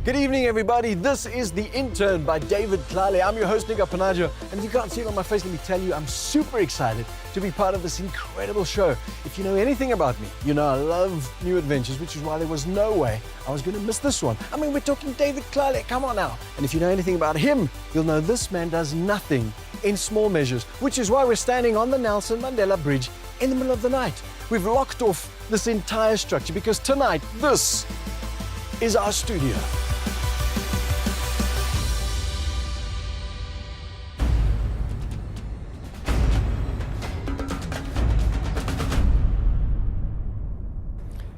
Good evening, everybody. This is The Intern by David Tlale. I'm your host, Nick Apanaggio, and if you can't see it on my face, let me tell you, I'm super excited to be part of this incredible show. If you know anything about me, you know I love new adventures, which is why there was no way I was going to miss this one. I mean, we're talking David Tlale, come on now. And if you know anything about him, you'll know this man does nothing in small measures, which is why we're standing on the Nelson Mandela Bridge in the middle of the night. We've locked off this entire structure because tonight, this is our studio.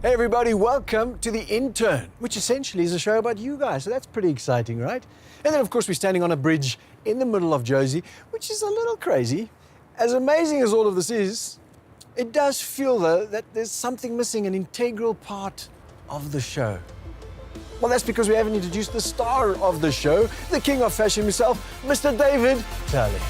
Hey everybody, welcome to The Intern, which essentially is a show about you guys, so that's pretty exciting, right? And then of course we're standing on a bridge in the middle of Jozi, which is a little crazy. As amazing as all of this is, it does feel though that there's something missing, an integral part of the show. Well, that's because we haven't introduced the star of the show, the king of fashion himself, Mr. David Tlale.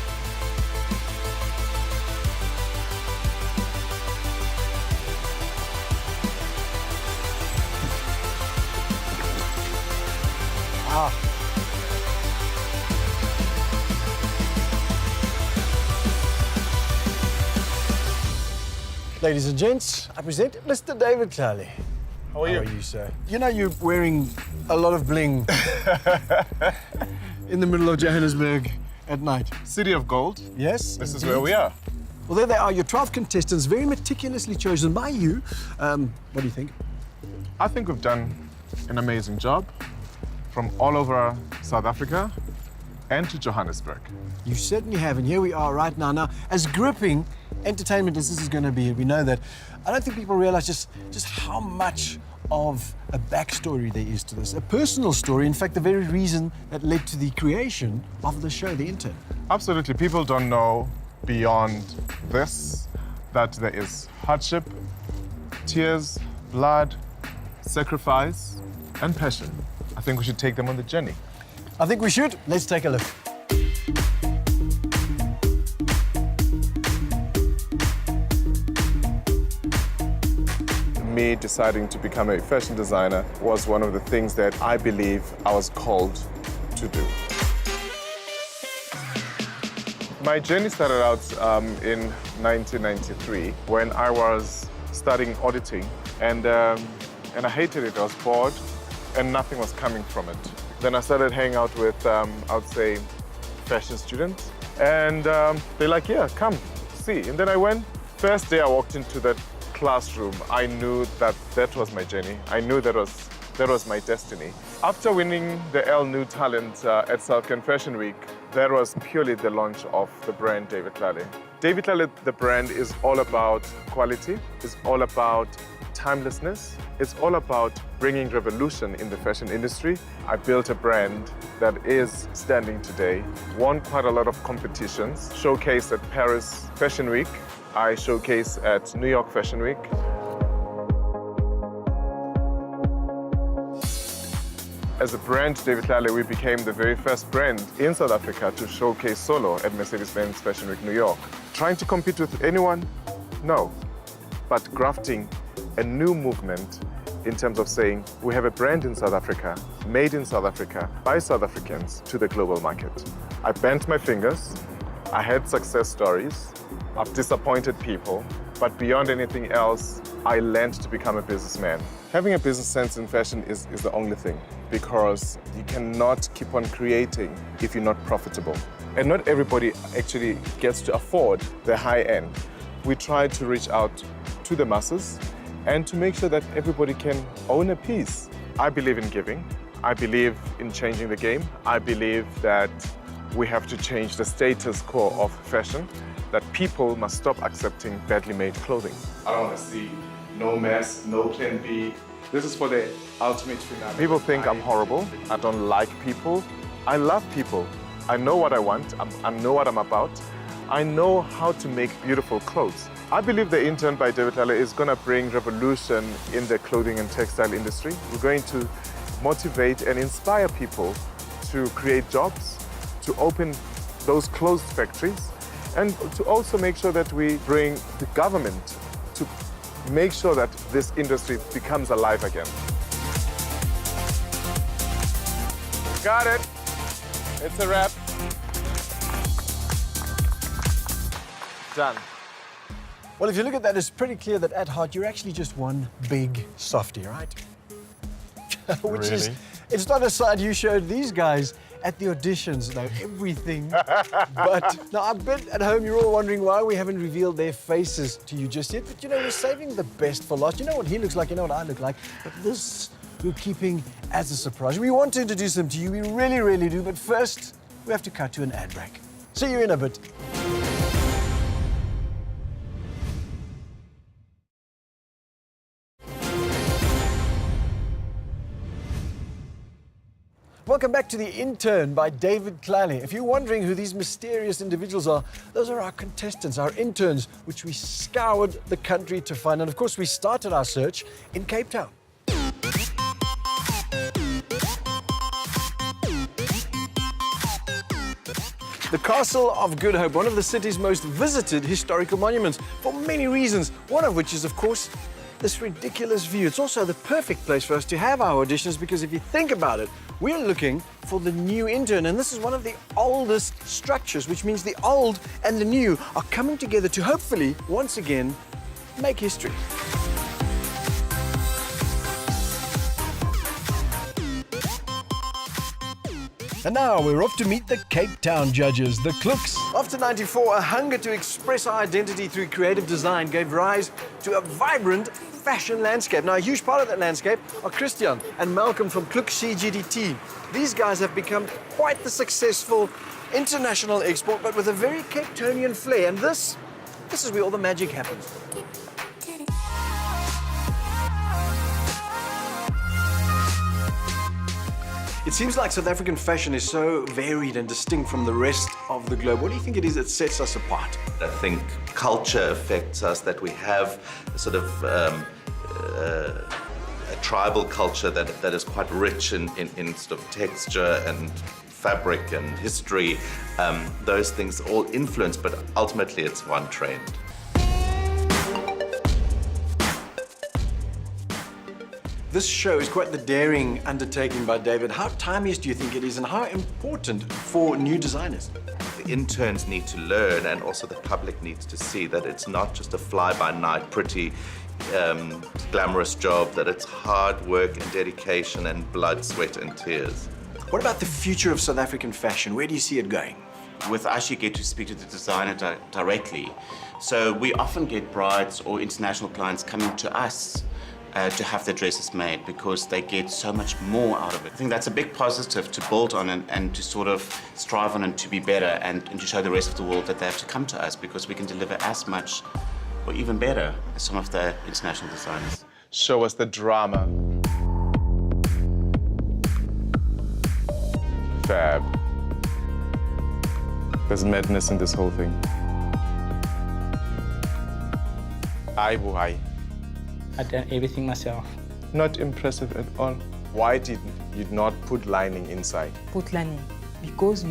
Ladies and gents, I present Mr. David Tlale. How are you? How are you, sir? You know you're wearing a lot of bling in the middle of Johannesburg at night. City of Gold. Yes, This is where we are. Well, there they are, your 12 contestants, very meticulously chosen by you. What do you think? I think we've done an amazing job from all over South Africa and to Johannesburg. You certainly have, and here we are right now. Now, as gripping entertainment as this is going to be, we know that, I don't think people realize just how much of a backstory there is to this, a personal story, in fact, the very reason that led to the creation of the show, The Intern. Absolutely. People don't know beyond this that there is hardship, tears, blood, sacrifice, and passion. I think we should take them on the journey. I think we should. Let's take a look. Me deciding to become a fashion designer was one of the things that I believe I was called to do. My journey started out in 1993 when I was studying auditing, and I hated it. I was bored and nothing was coming from it. Then I started hanging out with, I would say, fashion students, and they're like, yeah, come, see. And then I went. First day I walked into that classroom, I knew that that was my journey. I knew that was my destiny. After winning the L New Talent at South African Fashion Week, that was purely the launch of the brand David Tlale. David Tlale, the brand, is all about quality, it's all about timelessness, it's all about bringing revolution in the fashion industry. I built a brand that is standing today, won quite a lot of competitions, showcased at Paris Fashion Week, I showcase at New York Fashion Week. As a brand, David Tlale, we became the very first brand in South Africa to showcase solo at Mercedes-Benz Fashion Week New York. Trying to compete with anyone? No. But grafting a new movement in terms of saying we have a brand in South Africa, made in South Africa, by South Africans to the global market. I bent my fingers, I had success stories, I've disappointed people, but beyond anything else, I learned to become a businessman. Having a business sense in fashion is the only thing, because you cannot keep on creating if you're not profitable. And not everybody actually gets to afford the high end. We try to reach out to the masses and to make sure that everybody can own a piece. I believe in giving. I believe in changing the game. I believe that we have to change the status quo of fashion, that people must stop accepting badly made clothing. I don't want to see no mess, no plan B. This is for the ultimate finale. People think I'm horrible. I don't like people. I love people. I know what I want. I know what I'm about. I know how to make beautiful clothes. I believe The Intern by David Tlale is going to bring revolution in the clothing and textile industry. We're going to motivate and inspire people to create jobs, to open those closed factories, and to also make sure that we bring the government to make sure that this industry becomes alive again. Got it. It's a wrap. Done. Well, if you look at that, it's pretty clear that at heart, you're actually just one big softie, right? Which is, Really? it's not a side you showed these guys at the auditions, know everything. But now I bet at home you're all wondering why we haven't revealed their faces to you just yet. But you know, we're saving the best for last. You know what he looks like, you know what I look like. But this we're keeping as a surprise. We want to introduce them to you, we really, really do. But first, we have to cut to an ad break. See you in a bit. Welcome back to The Intern by David Tlale. If you're wondering who these mysterious individuals are, those are our contestants, our interns, which we scoured the country to find. And of course, we started our search in Cape Town. The Castle of Good Hope, one of the city's most visited historical monuments, for many reasons, one of which is, of course, this ridiculous view. It's also the perfect place for us to have our auditions because if you think about it, we're looking for the new intern, and this is one of the oldest structures, which means the old and the new are coming together to hopefully, once again, make history. And now we're off to meet the Cape Town judges, the Klooks. After '94, a hunger to express our identity through creative design gave rise to a vibrant fashion landscape. Now, a huge part of that landscape are Christian and Malcolm from Klook CGDT. These guys have become quite the successful international export, but with a very Cape Townian flair. And this is where all the magic happens. It seems like South African fashion is so varied and distinct from the rest of the globe. What do you think it is that sets us apart? I think culture affects us, that we have sort of a tribal culture that is quite rich in sort of texture and fabric and history. Those things all influence, but ultimately it's one trend. This show is quite the daring undertaking by David. How timeless do you think it is, and how important for new designers? The interns need to learn, and also the public needs to see that it's not just a fly-by-night, pretty, glamorous job, that it's hard work and dedication and blood, sweat and tears. What about the future of South African fashion? Where do you see it going? With us, you get to speak to the designer directly. So we often get brides or international clients coming to us to have their dresses made because they get so much more out of it. I think that's a big positive to build on and to sort of strive on and to be better and to show the rest of the world that they have to come to us because we can deliver as much or even better as some of the international designers. Show us the drama. Fab. There's madness in this whole thing. Aye, boy. I've done everything myself. Not impressive at all. Why did you not put lining inside? Put lining because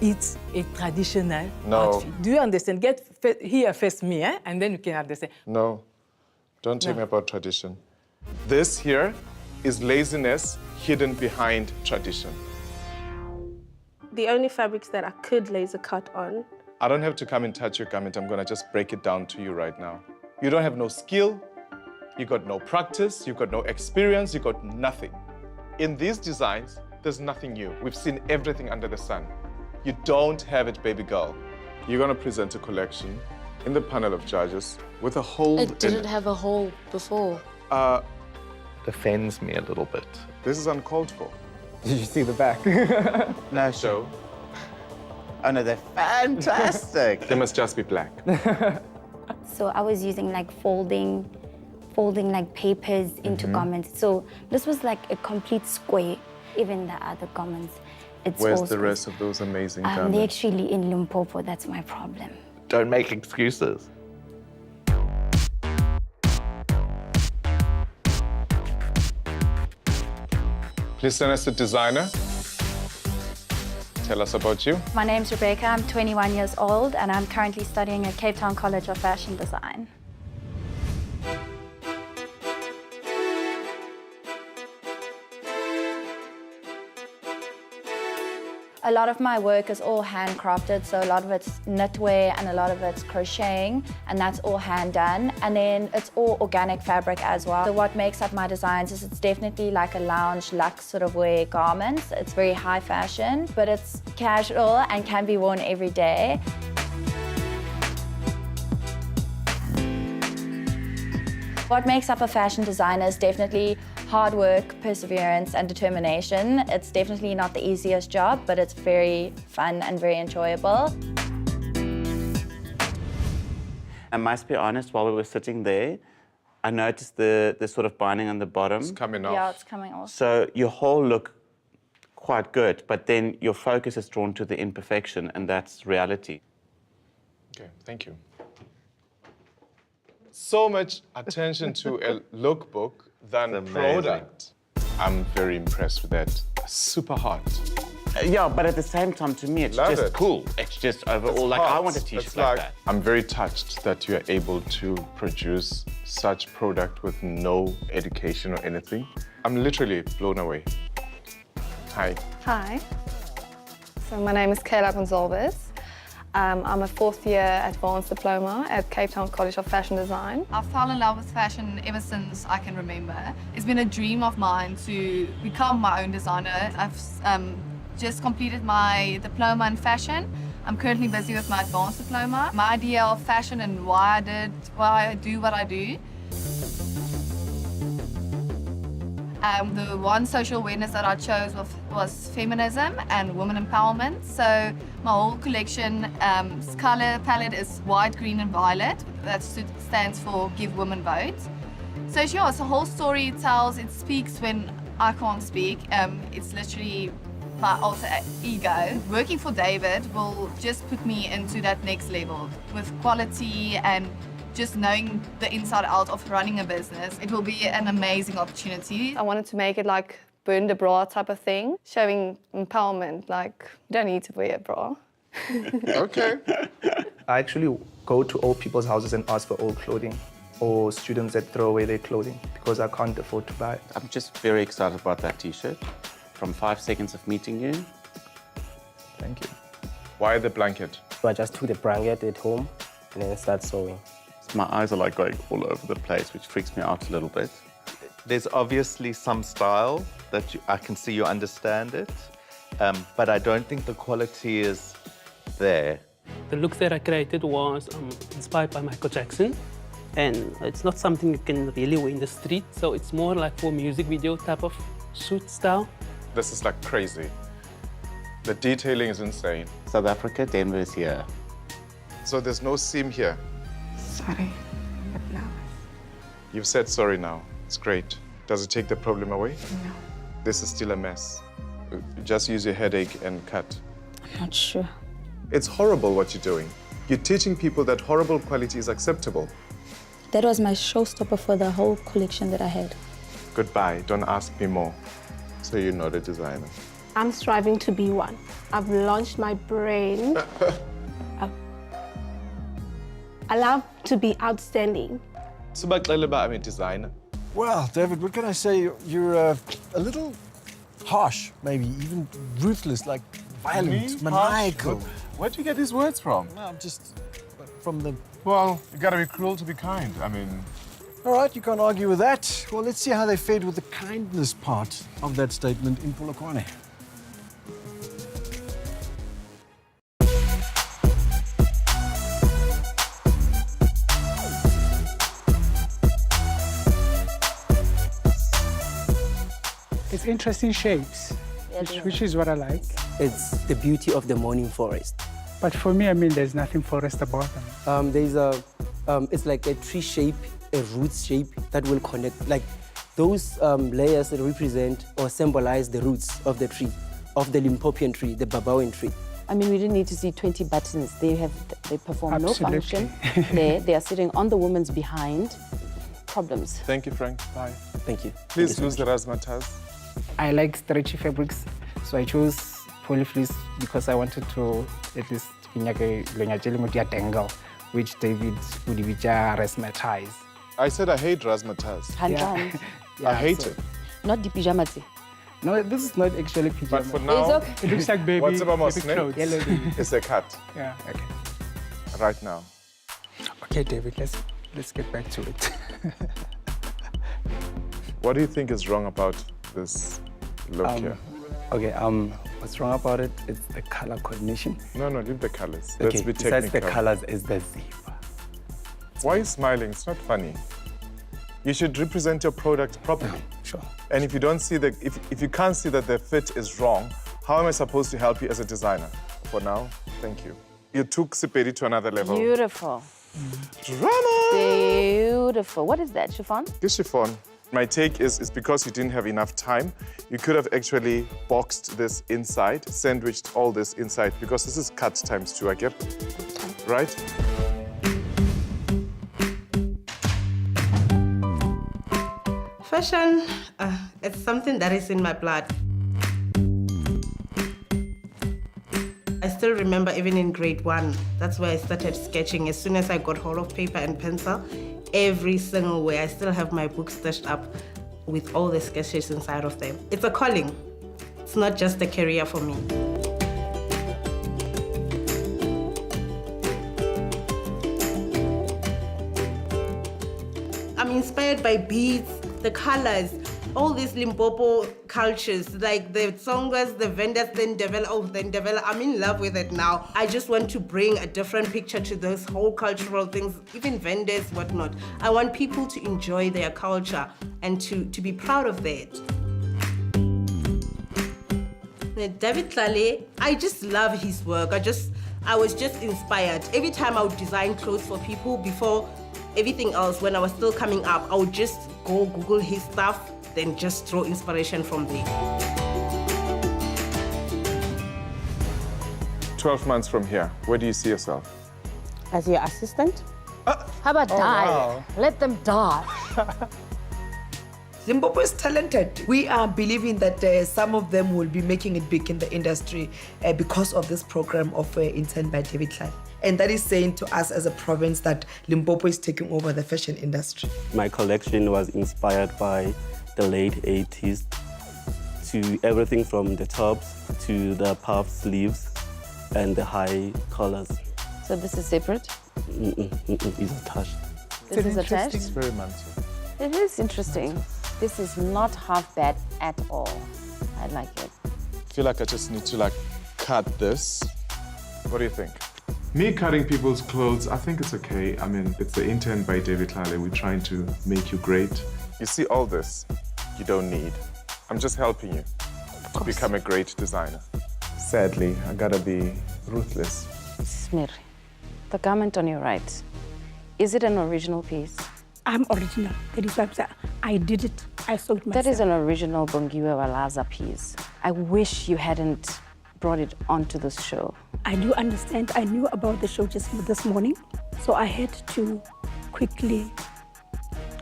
it's a traditional No. outfit. Do you understand? Get here first me, and then you can understand. No, don't tell No. me about tradition. This here is laziness hidden behind tradition. The only fabrics that I could laser cut on. I don't have to come and touch your garment. I'm gonna just break it down to you right now. You don't have no skill, you got no practice, you got no experience, you got nothing. In these designs, there's nothing new. We've seen everything under the sun. You don't have it, baby girl. You're gonna present a collection in the panel of judges with a hole It didn't in it. have a hole before. It offends me a little bit. This is uncalled for. Did you see the back? No, So, oh no, they're fantastic. they must just be black. So I was using like folding like papers into garments. So this was like a complete square. Even the other garments, it's Where's all the squares. rest of those amazing They're garments? actually in Limpopo, that's my problem. Don't make excuses. Please send us the designer. Tell us about you. My name's Rebecca, I'm 21 years old and I'm currently studying at Cape Town College of Fashion Design. A lot of my work is all handcrafted, so a lot of it's knitwear and a lot of it's crocheting, and that's all hand done. And then it's all organic fabric as well. So what makes up my designs is it's definitely like a lounge luxe sort of wear garments. It's very high fashion, but it's casual and can be worn every day. What makes up a fashion designer is definitely hard work, perseverance, and determination. It's definitely not the easiest job, but it's very fun and very enjoyable. I must be honest, while we were sitting there, I noticed the sort of binding on the bottom. It's coming off. Yeah, it's coming off. So your whole look quite good, but then your focus is drawn to the imperfection, and that's reality. Okay, thank you. So much attention to a lookbook than It's amazing. product. I'm very impressed with that. Super hot. Yeah, but at the same time, to me, it's Love just it. cool. It's just overall, like, I want a t-shirt It's like that. I'm very touched that you're able to produce such product with no education or anything. I'm literally blown away. Hi. Hi. So my name is Kayla Gonzalez. I'm a fourth year advanced diploma at Cape Town College of Fashion Design. I fell in love with fashion ever since I can remember. It's been a dream of mine to become my own designer. I've just completed my diploma in fashion. I'm currently busy with my advanced diploma. My idea of fashion and why I do what I do. The one social awareness that I chose was feminism and women empowerment. So my whole collection color palette is white, green, and violet. That stands for Give Women Votes. So yeah, it's a whole story it tells. It speaks when I can't speak. It's literally my alter ego. Working for David will just put me into that next level with quality and just knowing the inside out of running a business. It will be an amazing opportunity. I wanted to make it like burn the bra type of thing, showing empowerment, like you don't need to wear a bra. Okay. I actually go to old people's houses and ask for old clothing, or students that throw away their clothing because I can't afford to buy it. I'm just very excited about that t-shirt. From 5 seconds of meeting you. Thank you. Why the blanket? So I just took the blanket at home and then start sewing. My eyes are like going all over the place, which freaks me out a little bit. There's obviously some style that I can see you understand it, but I don't think the quality is there. The look that I created was inspired by Michael Jackson, and it's not something you can really wear in the street, so it's more like for music video type of suit style. This is like crazy. The detailing is insane. South Africa, Denver is here. So there's no seam here. Sorry, but no. You've said sorry now. It's great. Does it take the problem away? No. This is still a mess. Just use your headache and cut. I'm not sure. It's horrible what you're doing. You're teaching people that horrible quality is acceptable. That was my showstopper for the whole collection that I had. Goodbye. Don't ask me more. So you're not a designer. I'm striving to be one. I've launched my brain. I love to be outstanding. So Tlale, I'm a designer. Well, David, what can I say? You're a little harsh, maybe even ruthless, like violent, maniacal. Where'd you get these words from? No, just from the... Well, you gotta be cruel to be kind. I mean... All right, you can't argue with that. Well, let's see how they fared with the kindness part of that statement in Polokwane. It's interesting shapes, which is what I like. It's the beauty of the morning forest. But for me, I mean, there's nothing forest about them. There's a, it's like a tree shape, a root shape that will connect, like those layers that represent or symbolize the roots of the tree, of the Limpopian tree, the Babaoan tree. I mean, we didn't need to see 20 buttons. They perform Absolutely. no function. They are sitting on the woman's behind. Problems. Thank you, Frank. Bye. Thank you. Please use the razzmatazz. I like stretchy fabrics, so I chose polyfleece because I wanted to at least tangle, which David would be I said I hate razzmatazz. Hand I hate it. Not the pyjamas. No, this is not actually pyjama. But for now, It looks like baby, what's about my baby snake? clothes. Yellow baby. It's a cat. Yeah, okay. Right now. Okay, David, let's get back to it. What do you think is wrong about this look here? Okay, what's wrong about it is the color coordination. No, leave the colors. Okay, Let's be besides technical. the colors is the zebra. Why are you smiling? It's not funny. You should represent your product properly. Sure. And if you don't see if you can't see that the fit is wrong, how am I supposed to help you as a designer? For now, thank you. You took Sepedi to another level. Beautiful. Drama! Beautiful. What is that, chiffon? This chiffon. My take is because you didn't have enough time, you could have actually boxed this inside, sandwiched all this inside, because this is cut ×2, I get. Right? Fashion, it's something that is in my blood. I still remember even in grade 1, that's where I started sketching. As soon as I got hold of paper and pencil, every single way, I still have my book stashed up with all the sketches inside of them. It's a calling. It's not just a career for me. I'm inspired by beads, the colors, all these Limpopo cultures, like the Tsongas, the vendors, then develop. I'm in love with it now. I just want to bring a different picture to those whole cultural things, even vendors, whatnot. I want people to enjoy their culture and to be proud of that. David Tlale, I just love his work. I was just inspired. Every time I would design clothes for people before everything else, when I was still coming up, I would just go Google his stuff, then just draw inspiration from there. 12 months from here, where do you see yourself? As your assistant? How about die? Wow. Let them die. Zimbabwe is talented. We are believing that some of them will be making it big in the industry because of this program of Intern by David Tlale. And that is saying to us as a province that Limpopo is taking over the fashion industry. My collection was inspired by the late 80s to everything from the tops to the puff sleeves and the high collars. So this is separate? It's attached. This is attached? It's very manly. It is interesting. This is not half bad at all. I like it. I feel like I just need to cut this. What do you think? Me cutting people's clothes, I think it's okay. I mean, it's the Intern by David Tlale. We're trying to make you great. You see all this, you don't need. I'm just helping you to become a great designer. Sadly, I gotta be ruthless. Smir, the garment on your right, is it an original piece? I'm original. That is why I did it. I sold myself. That is an original Bongiwe Walaza piece. I wish you hadn't brought it onto this show. I do understand. I knew about the show just this morning, so I had to quickly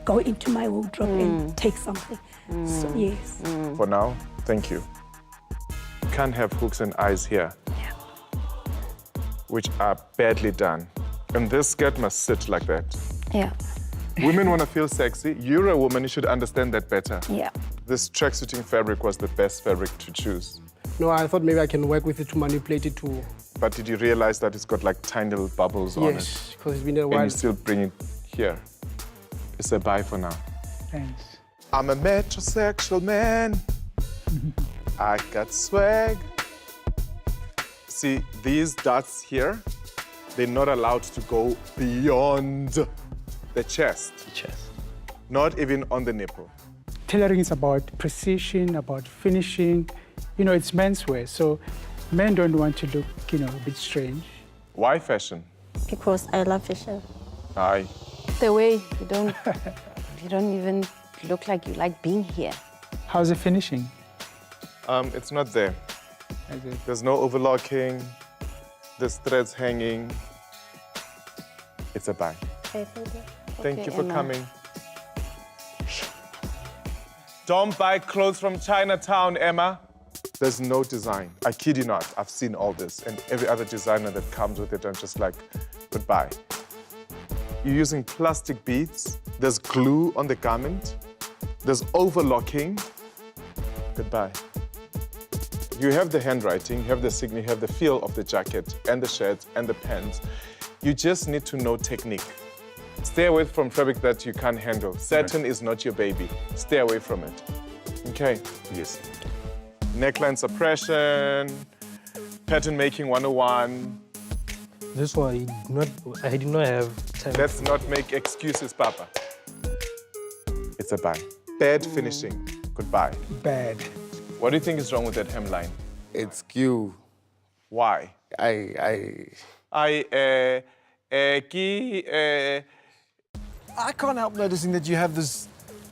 go into my wardrobe and take something. So, yes. For now, thank you. You can't have hooks and eyes here, which are badly done. And this skirt must sit like that. Yeah. Women want to feel sexy. You're a woman, you should understand that better. Yeah. This tracksuiting fabric was the best fabric to choose. No, I thought maybe I can work with it to manipulate it to... But did you realize that it's got tiny little bubbles on it? Yes, because it's been a while. And you still bring it here. It's a bye for now. Thanks. I'm a metrosexual man. I got swag. See, these dots here, they're not allowed to go beyond the chest. Not even on the nipple. Tailoring is about precision, about finishing. You know, it's menswear, so men don't want to look, a bit strange. Why fashion? Because I love fashion. Aye. The way you don't even look like you like being here. How's the finishing? It's not there. There's no overlocking. There's threads hanging. It's a bye. Okay, thank you. Thank you for Emma. coming. Don't buy clothes from Chinatown, Emma. There's no design. I kid you not. I've seen all this. And every other designer that comes with it, I'm just like, goodbye. You're using plastic beads. There's glue on the garment. There's overlocking. Goodbye. You have the handwriting, you have the signature, you have the feel of the jacket and the shirt and the pants. You just need to know technique. Stay away from fabric that you can't handle. Satin is not your baby. Stay away from it. Okay? Yes. Neckline suppression, pattern making 101. This one, I did not have time. Let's not make excuses, Papa. It's a bang. Bad finishing. Goodbye. Bad. What do you think is wrong with that hemline? It's Q. Why? I can't help noticing that you have this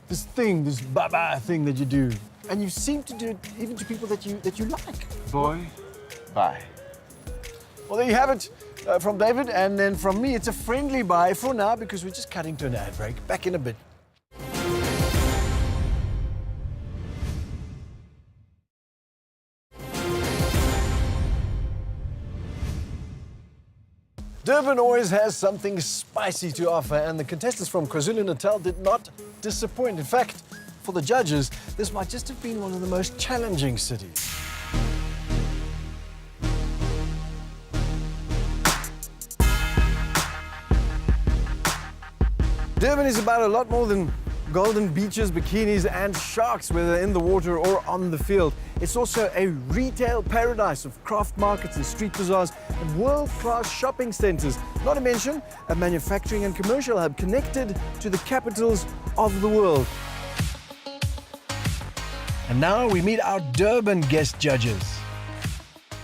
thing, this baba thing that you do. And you seem to do it even to people that you like. Boy, bye. Well, there you have it from David, and then from me, it's a friendly bye for now because we're just cutting to an ad break. Back in a bit. Durban always has something spicy to offer, and the contestants from KwaZulu-Natal did not disappoint. In fact, for the judges, this might just have been one of the most challenging cities. Durban is about a lot more than golden beaches, bikinis, and sharks, whether in the water or on the field. It's also a retail paradise of craft markets and street bazaars and world-class shopping centres, not to mention a manufacturing and commercial hub connected to the capitals of the world. And now we meet our Durban guest judges.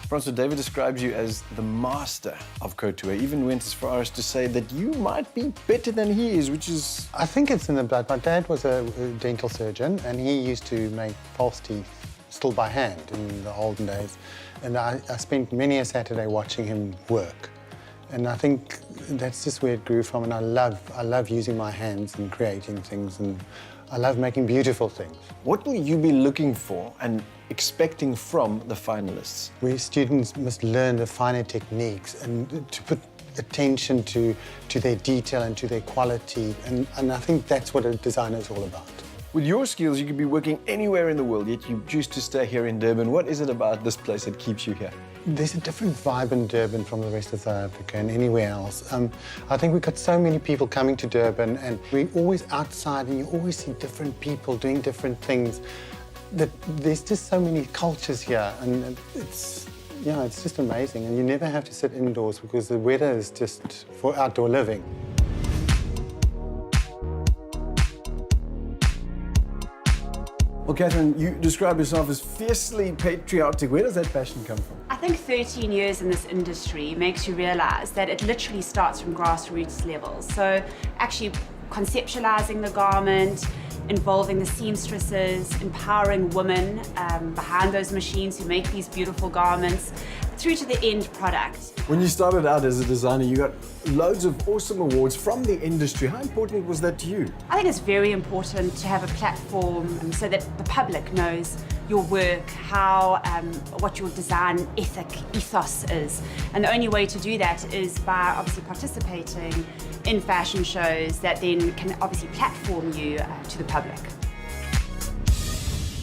Francois, David describes you as the master of couture, even went as far as to say that you might be better than he is, which is... I think it's in the blood. My dad was a dental surgeon, and he used to make false teeth still by hand in the olden days. And I spent many a Saturday watching him work. And I think that's just where it grew from, and I love using my hands and creating things, and I love making beautiful things. What will you be looking for and expecting from the finalists? We students must learn the finer techniques and to put attention to their detail and to their quality, and I think that's what a designer is all about. With your skills, you could be working anywhere in the world, yet you choose to stay here in Durban. What is it about this place that keeps you here? There's a different vibe in Durban from the rest of South Africa and anywhere else. I think we've got so many people coming to Durban, and we're always outside, and you always see different people doing different things. That there's just so many cultures here, and it's just amazing. And you never have to sit indoors because the weather is just for outdoor living. Well, Catherine, you describe yourself as fiercely patriotic. Where does that passion come from? I think 13 years in this industry makes you realize that it literally starts from grassroots levels. So actually conceptualizing the garment, involving the seamstresses, empowering women behind those machines who make these beautiful garments, through to the end product. When you started out as a designer, you got loads of awesome awards from the industry. How important was that to you? I think it's very important to have a platform so that the public knows your work, how, what your design ethos is. And the only way to do that is by obviously participating in fashion shows that then can obviously platform you to the public.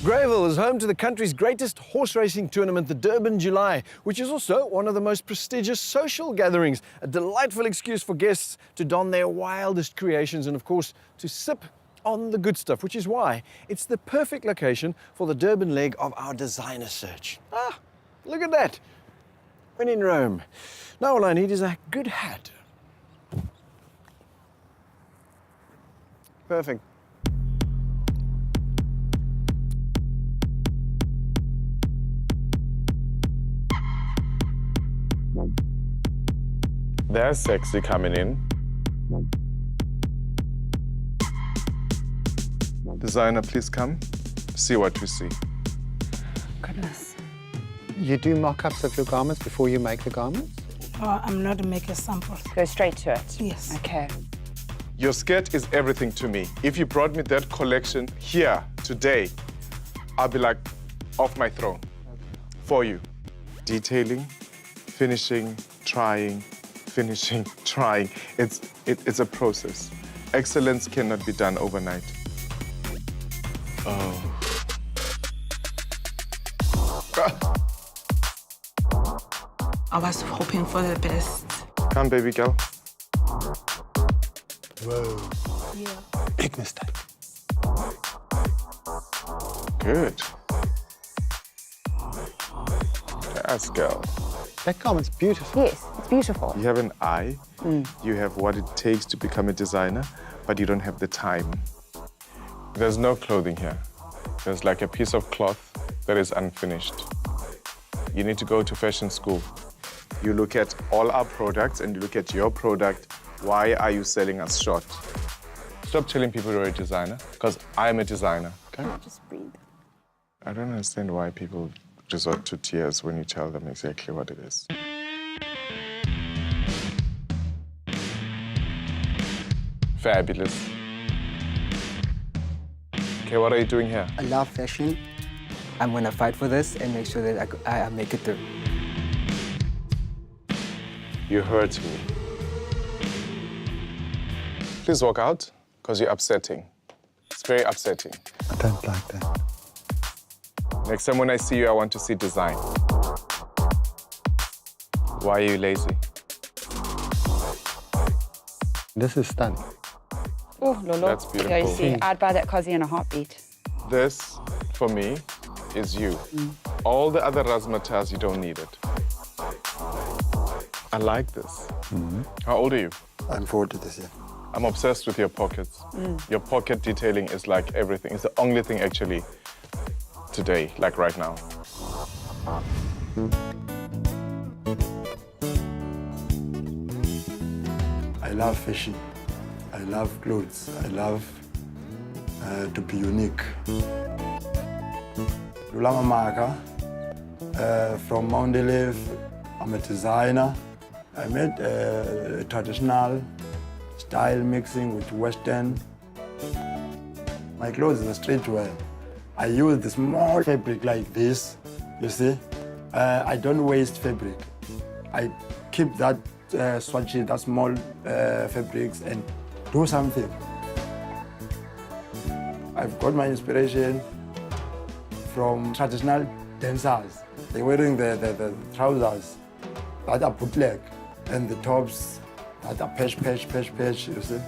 Greyville is home to the country's greatest horse racing tournament, the Durban July, which is also one of the most prestigious social gatherings, a delightful excuse for guests to don their wildest creations and, of course, to sip on the good stuff, which is why it's the perfect location for the Durban leg of our designer search. Ah, look at that. When in Rome. Now all I need is a good hat. Perfect. There's sexy coming in. Designer, please come. See what we see. Goodness. You do mock-ups of your garments before you make the garments? I'm not a maker sample. Go straight to it. Yes. Okay. Your skirt is everything to me. If you brought me that collection here today, I'll be like off my throne for you. Detailing, finishing, trying, finishing, trying. It's a process. Excellence cannot be done overnight. Oh. I was hoping for the best. Come, baby girl. Whoa. Yeah. Big mistake. Good. Yes, girl. That garment's beautiful. Yes, it's beautiful. You have an eye, you have what it takes to become a designer, but you don't have the time. There's no clothing here. There's like a piece of cloth that is unfinished. You need to go to fashion school. You look at all our products and you look at your product. Why are you selling us short? Stop telling people you're a designer, because I'm a designer. Okay? Just breathe. I don't understand why people resort to tears when you tell them exactly what it is. Fabulous. Okay, what are you doing here? I love fashion. I'm gonna fight for this and make sure that I make it through. You hurt me. Please walk out, because you're upsetting. It's very upsetting. I don't like that. Next time when I see you, I want to see design. Why are you lazy? This is stunning. Oh, Lolo. That's beautiful. Yeah, you see, I'd buy that cozy in a heartbeat. This, for me, is you. All the other razzmatazz, you don't need it. I like this. How old are you? I'm 40 this year. I'm obsessed with your pockets. Your pocket detailing is like everything. It's the only thing actually today, like right now. I love fashion. I love clothes. I love to be unique. Lulama Maka, from Mount Olive. I'm a designer. I made traditional style mixing with Western. My clothes are streetwear. I use the small fabric like this, you see. I don't waste fabric. I keep that swatchy, that small fabrics and do something. I've got my inspiration from traditional dancers. They're wearing the trousers that are bootleg and the tops that are patch, you see.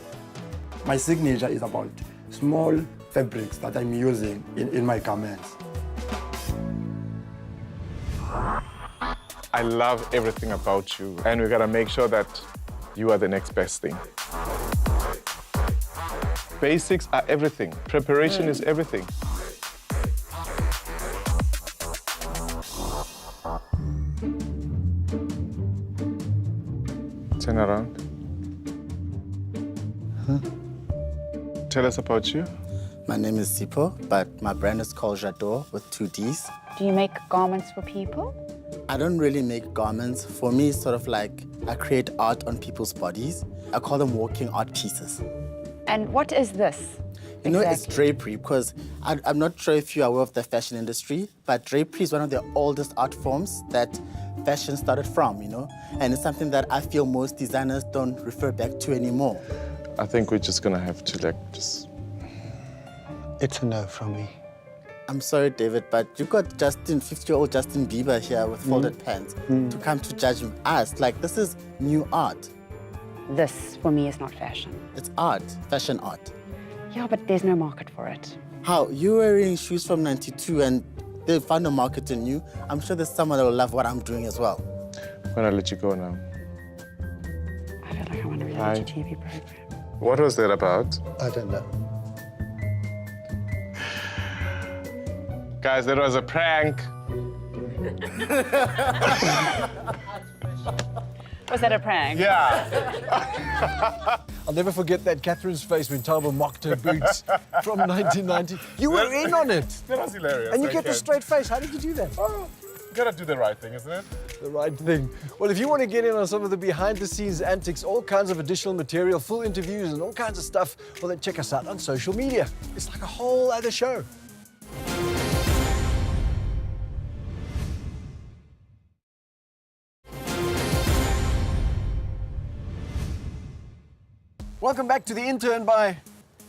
My signature is about small fabrics that I'm using in my garments. I love everything about you, and we gotta make sure that you are the next best thing. Basics are everything. Preparation is everything. Turn around. Tell us about you. My name is Sipho, but my brand is called J'adore with 2 Ds. Do you make garments for people? I don't really make garments. For me, it's sort of like I create art on people's bodies. I call them walking art pieces. And what is this? You know, it's drapery, because I'm not sure if you are aware of the fashion industry, but drapery is one of the oldest art forms that fashion started from, you know? And it's something that I feel most designers don't refer back to anymore. I think we're just gonna have to just... It's a no from me. I'm sorry, David, but you got 50-year-old Justin Bieber here with folded pants to come to judge us. Like, this is new art. This, for me, is not fashion. It's art, fashion art. Yeah, but there's no market for it. How? You're wearing shoes from 92 and they found a market in you. I'm sure there's someone that will love what I'm doing as well. I'm gonna let you go now. I feel like I want to reality TV program. What was that about? I don't know. Guys, that was a prank. Was that a prank? Yeah. I'll never forget that Catherine's face when Tabo mocked her boots from 1990. You were in on it. That was hilarious. And you kept a straight face. How did you do that? Oh, you gotta do the right thing, isn't it? The right thing. Well, if you want to get in on some of the behind-the-scenes antics, all kinds of additional material, full interviews and all kinds of stuff, well, then check us out on social media. It's like a whole other show. Welcome back to The Intern by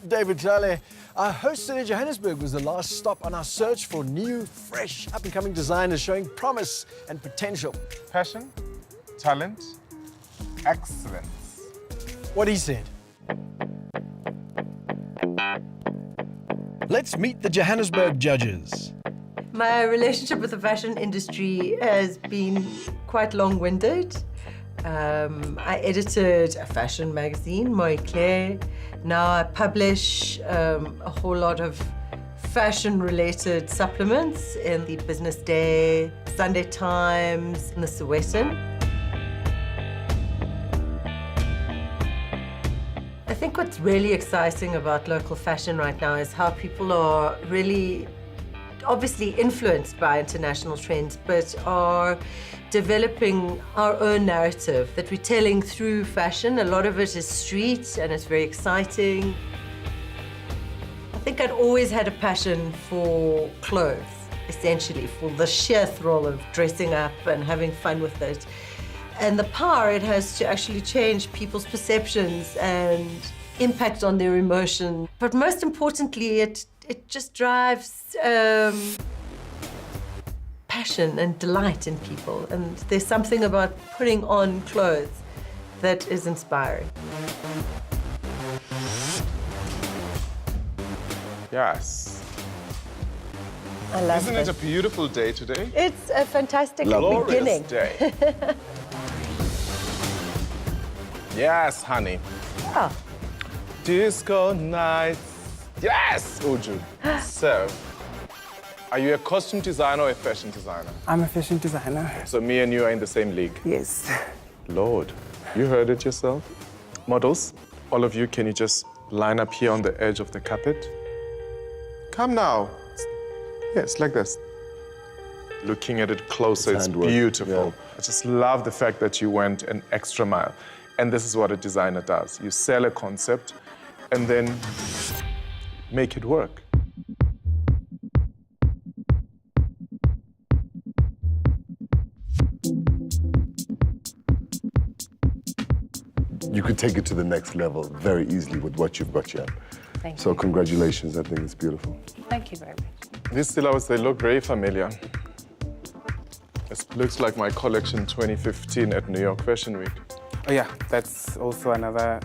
David Tlale. Our host in Johannesburg was the last stop on our search for new, fresh, up-and-coming designers showing promise and potential. Passion, talent, excellence. What he said. Let's meet the Johannesburg judges. My relationship with the fashion industry has been quite long-winded. I edited a fashion magazine, Marie Claire. Now I publish a whole lot of fashion-related supplements in the Business Day, Sunday Times, and the Sowetan. I think what's really exciting about local fashion right now is how people are really obviously influenced by international trends, but are developing our own narrative that we're telling through fashion. A lot of it is street and it's very exciting. I think I'd always had a passion for clothes, essentially, for the sheer thrill of dressing up and having fun with it. And the power it has to actually change people's perceptions and impact on their emotion. But most importantly, it just drives passion and delight in people. And there's something about putting on clothes that is inspiring. Yes. I love Isn't it a beautiful day today? It's a fantastic Glorious beginning. day. Yes, honey. Oh. Disco nights. Yes, Uju. So, are you a costume designer or a fashion designer? I'm a fashion designer. So me and you are in the same league? Yes. Lord, you heard it yourself. Models, all of you, can you just line up here on the edge of the carpet? Come now. Yes, like this. Looking at it closer, it's beautiful. I just love the fact that you went an extra mile. And this is what a designer does. You sell a concept and then make it work. You could take it to the next level very easily with what you've got here. Thank So you. congratulations, I think it's beautiful. Thank you very much. These silhouettes, they look very familiar. It looks like my collection 2015 at New York Fashion Week. Oh yeah, that's also another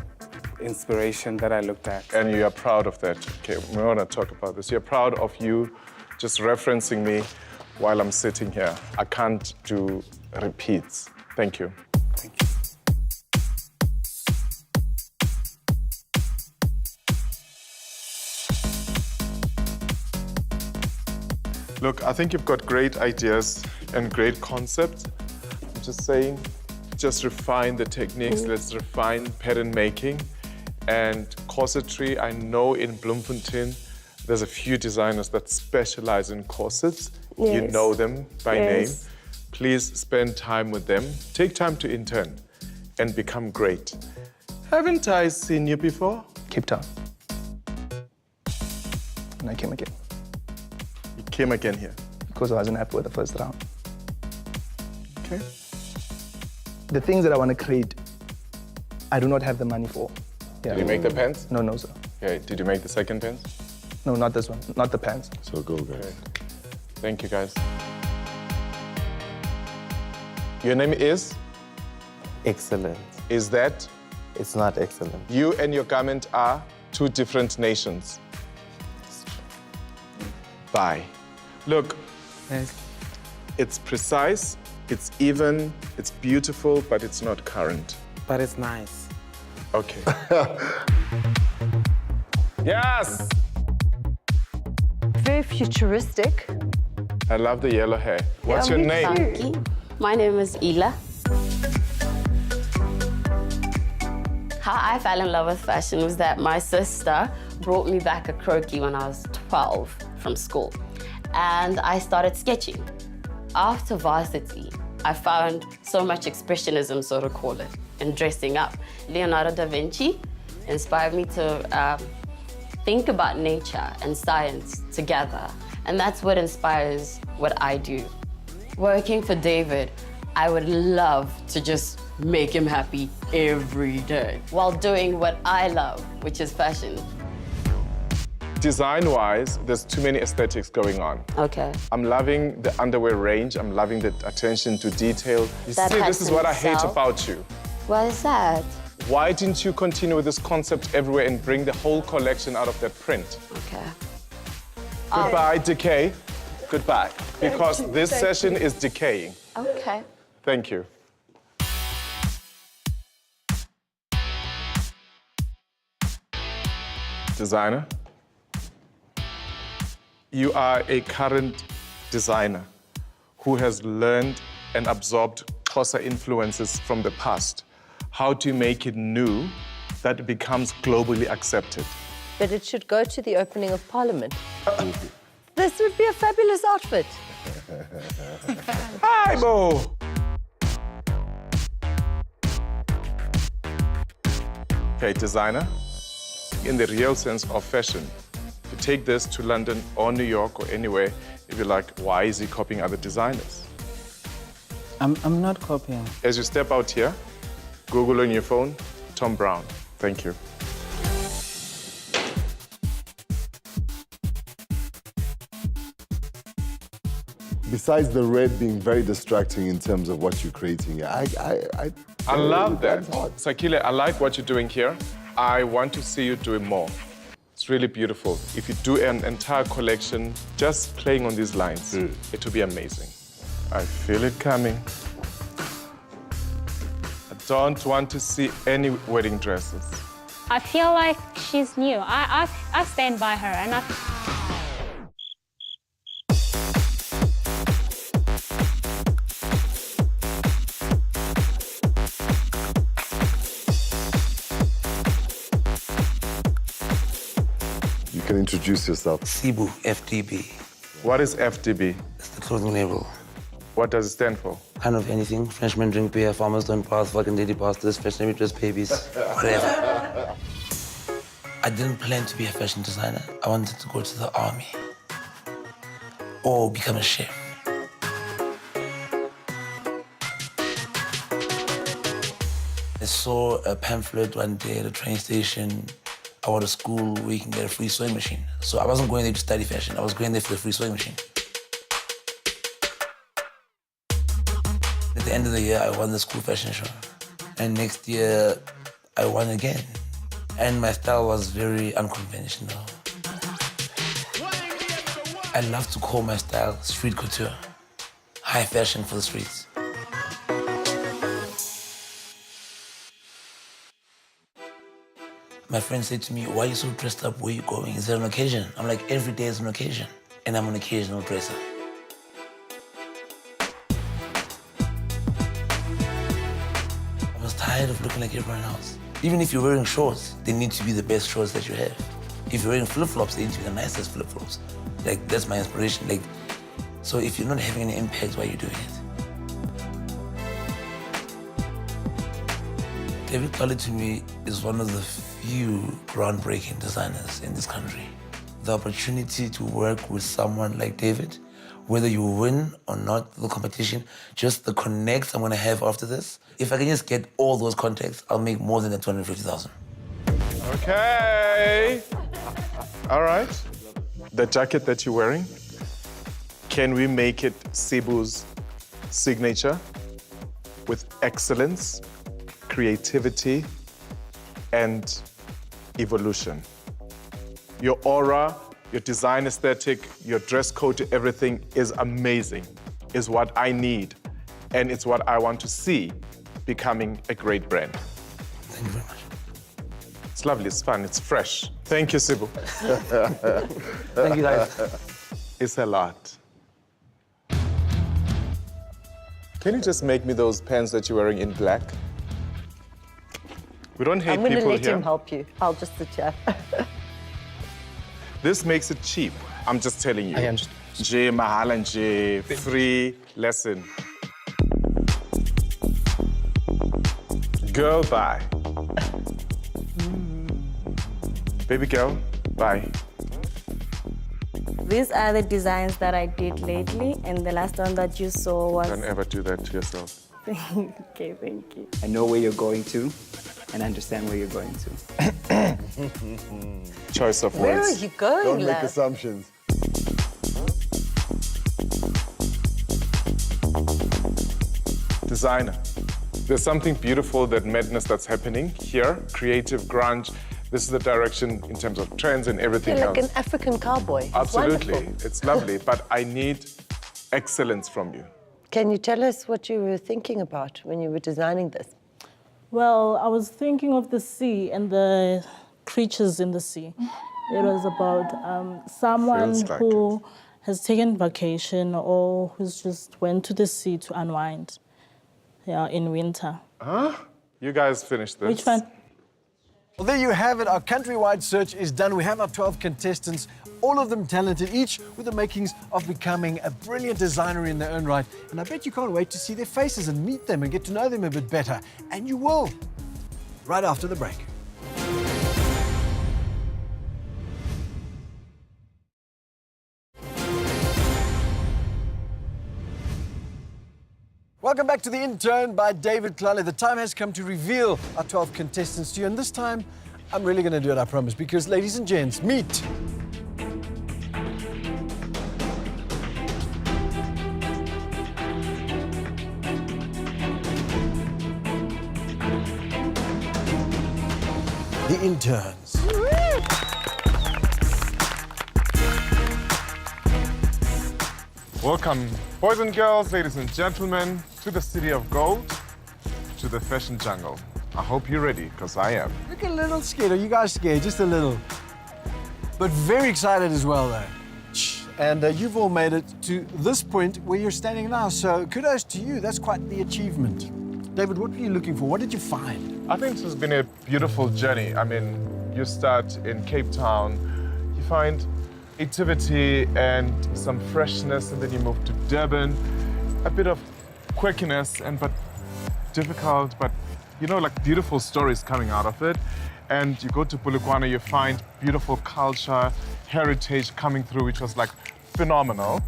inspiration that I looked at. And you are proud of that. Okay, we want to talk about this. You're proud of you just referencing me while I'm sitting here. I can't do repeats. Thank you. Thank you. Look, I think you've got great ideas and great concepts. I'm just saying, just refine the techniques. Let's refine pattern making. And corsetry, I know in Bloemfontein, there's a few designers that specialize in corsets. You Yes. know them by Yes. name. Please spend time with them. Take time to intern and become great. Haven't I seen you before? Cape Town. And I came again. You came again here? Because I wasn't happy with the first round. Okay. The things that I want to create, I do not have the money for. Yeah. Did you make the pants? No, no, sir. Okay, did you make the second pants? No, not this one. Not the pants. So go, guys. Okay. Thank you, guys. Your name is? Excellent. Is that? It's not excellent. You and your garment are two different nations. Bye. Look, it's precise, it's even, it's beautiful, but it's not current. But it's nice. Okay. Yes! Very futuristic. I love the yellow hair. What's your name? Thank My name is Ila. How I fell in love with fashion was that my sister brought me back a croquis when I was 12 from school. And I started sketching. After varsity, I found so much expressionism, so to call it, in dressing up. Leonardo da Vinci inspired me to think about nature and science together. And that's what inspires what I do. Working for David, I would love to just make him happy every day while doing what I love, which is fashion. Design-wise, there's too many aesthetics going on. Okay. I'm loving the underwear range. I'm loving the attention to detail. You That see, this is what I hate pattern about you. What is that? Why didn't you continue with this concept everywhere and bring the whole collection out of that print? Okay. Goodbye, decay. Goodbye. Because this session is decaying. Okay. Thank you. Designer, you are a current designer who has learned and absorbed Xhosa influences from the past. How do you make it new that it becomes globally accepted? But it should go to the opening of Parliament. This would be a fabulous outfit. Hi, Bo! Okay, designer, in the real sense of fashion, you take this to London or New York or anywhere, if you're like, why is he copying other designers? I'm not copying. As you step out here, Google on your phone, Tom Brown. Thank you. Besides the red being very distracting in terms of what you're creating, I love that. Sakile, I like what you're doing here. I want to see you doing more. It's really beautiful. If you do an entire collection just playing on these lines, it will be amazing. I feel it coming. I don't want to see any wedding dresses. I feel like she's new. I stand by her and You can introduce yourself. Cebu, FDB. What is FDB? It's the clothing label. What does it stand for? Kind of anything. Frenchmen drink beer, farmers don't pass, fucking lady pastors, fashionable dress babies, whatever. I didn't plan to be a fashion designer. I wanted to go to the army or become a chef. I saw a pamphlet one day at a train station about a school where you can get a free sewing machine. So I wasn't going there to study fashion. I was going there for the free sewing machine. At the end of the year, I won the school fashion show. And next year, I won again. And my style was very unconventional. I love to call my style street couture. High fashion for the streets. My friend said to me, why are you so dressed up? Where are you going? Is there an occasion? I'm like, every day is an occasion. And I'm an occasional dresser. I was tired of looking like everyone else. Even if you're wearing shorts, they need to be the best shorts that you have. If you're wearing flip-flops, they need to be the nicest flip-flops. Like, that's my inspiration. Like, so if you're not having any impact, why are you doing it? David Tlale, to me, is one of the few groundbreaking designers in this country. The opportunity to work with someone like David, whether you win or not the competition, just the connects I'm gonna have after this. If I can just get all those contacts, I'll make more than the 250,000. Okay. All right. The jacket that you're wearing, can we make it Cebu's signature with excellence, creativity, and evolution? Your aura, your design aesthetic, your dress code to everything is amazing, is what I need, and it's what I want to see becoming a great brand. Thank you very much. It's lovely, it's fun, it's fresh. Thank you, Cebu. Thank you, guys. It's a lot. Can you just make me those pants that you're wearing in black? We don't hate I'm going to people let here. him help you. I'll just sit here. This makes it cheap. I'm just telling you. I understand. J mahal and J free lesson. Girl, bye. Baby girl, bye. These are the designs that I did lately, and the last one that you saw was... Don't ever do that to yourself. Okay, thank you. I know where you're going to. and understand where you're going to. Choice of Where words. are you going, Don't make lad? assumptions. Designer. There's something beautiful, that madness that's happening here, creative grunge. This is the direction in terms of trends and everything You're else. like an African cowboy. It's Absolutely, wonderful. it's lovely, but I need excellence from you. Can you tell us what you were thinking about when you were designing this? Well, I was thinking of the sea and the creatures in the sea. It was about someone Feels like who has taken vacation or who's just went to the sea to unwind, in winter. Huh? You guys finished this. Which one? Well, there you have it. Our countrywide search is done. We have our 12 contestants, all of them talented, each with the makings of becoming a brilliant designer in their own right. And I bet you can't wait to see their faces and meet them and get to know them a bit better. And you will, right after the break. Welcome back to The Intern by David Tlale. The time has come to reveal our 12 contestants to you, and this time, I'm really going to do it, I promise, because, ladies and gents, meet the interns. Welcome, boys and girls, ladies and gentlemen, to the city of gold, to the fashion jungle. I hope you're ready, because I am. Look a little scared. Are you guys scared? Just a little. But very excited as well, though. And you've all made it to this point where you're standing now, so kudos to you. That's quite the achievement. David, what were you looking for? What did you find? I think this has been a beautiful journey. I mean, you start in Cape Town, you find creativity and some freshness, and then you move to Durban, a bit of quirkiness but difficult, but you know, like beautiful stories coming out of it. And you go to Polokwane, you find beautiful culture, heritage coming through, which was like phenomenal,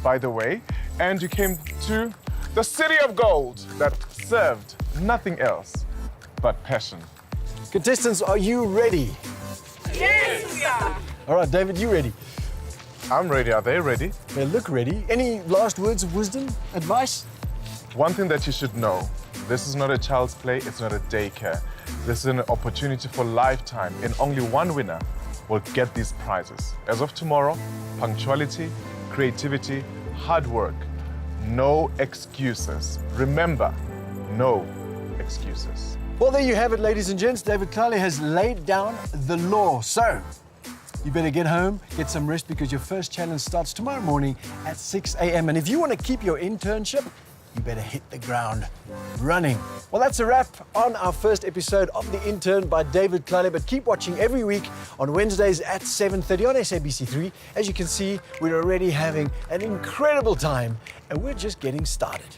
by the way. And you came to the city of gold that served nothing else but passion. Contestants, are you ready? Yes, we are. All right, David, you ready? I'm ready. Are they ready? They look ready. Any last words of wisdom, advice? One thing that you should know, this is not a child's play, it's not a daycare. This is an opportunity for lifetime, and only one winner will get these prizes. As of tomorrow, punctuality, creativity, hard work, no excuses. Remember, no excuses. Well, there you have it, ladies and gents. David Tlale has laid down the law. So, you better get home, get some rest, because your first challenge starts tomorrow morning at 6 a.m. And if you want to keep your internship, you better hit the ground running. Well, that's a wrap on our first episode of The Intern by David Tlale, but keep watching every week on Wednesdays at 7:30 on SABC3. As you can see, we're already having an incredible time, and we're just getting started.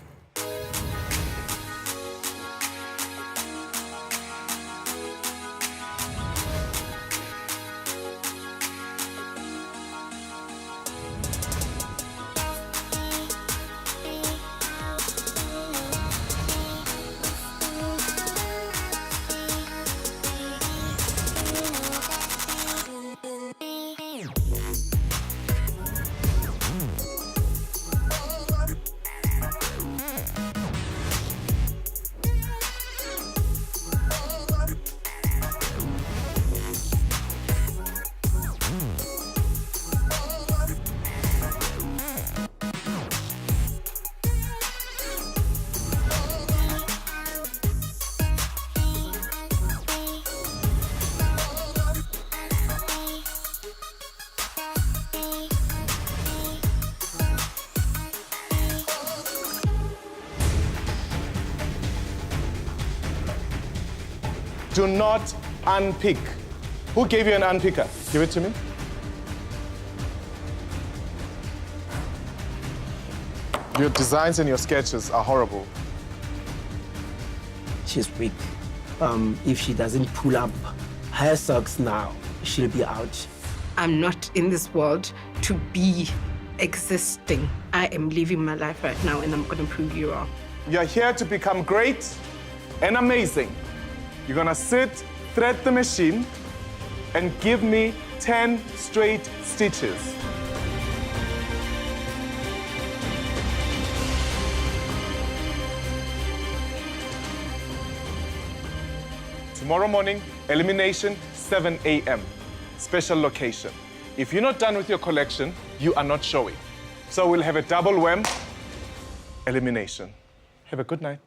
Do not unpick. Who gave you an unpicker? Give it to me. Your designs and your sketches are horrible. She's weak. If she doesn't pull up her socks now, she'll be out. I'm not in this world to be existing. I am living my life right now, and I'm going to prove you wrong. You're here to become great and amazing. You're gonna sit, thread the machine, and give me 10 straight stitches. Tomorrow morning, elimination, 7 a.m. Special location. If you're not done with your collection, you are not showing. So we'll have a double wham, elimination. Have a good night.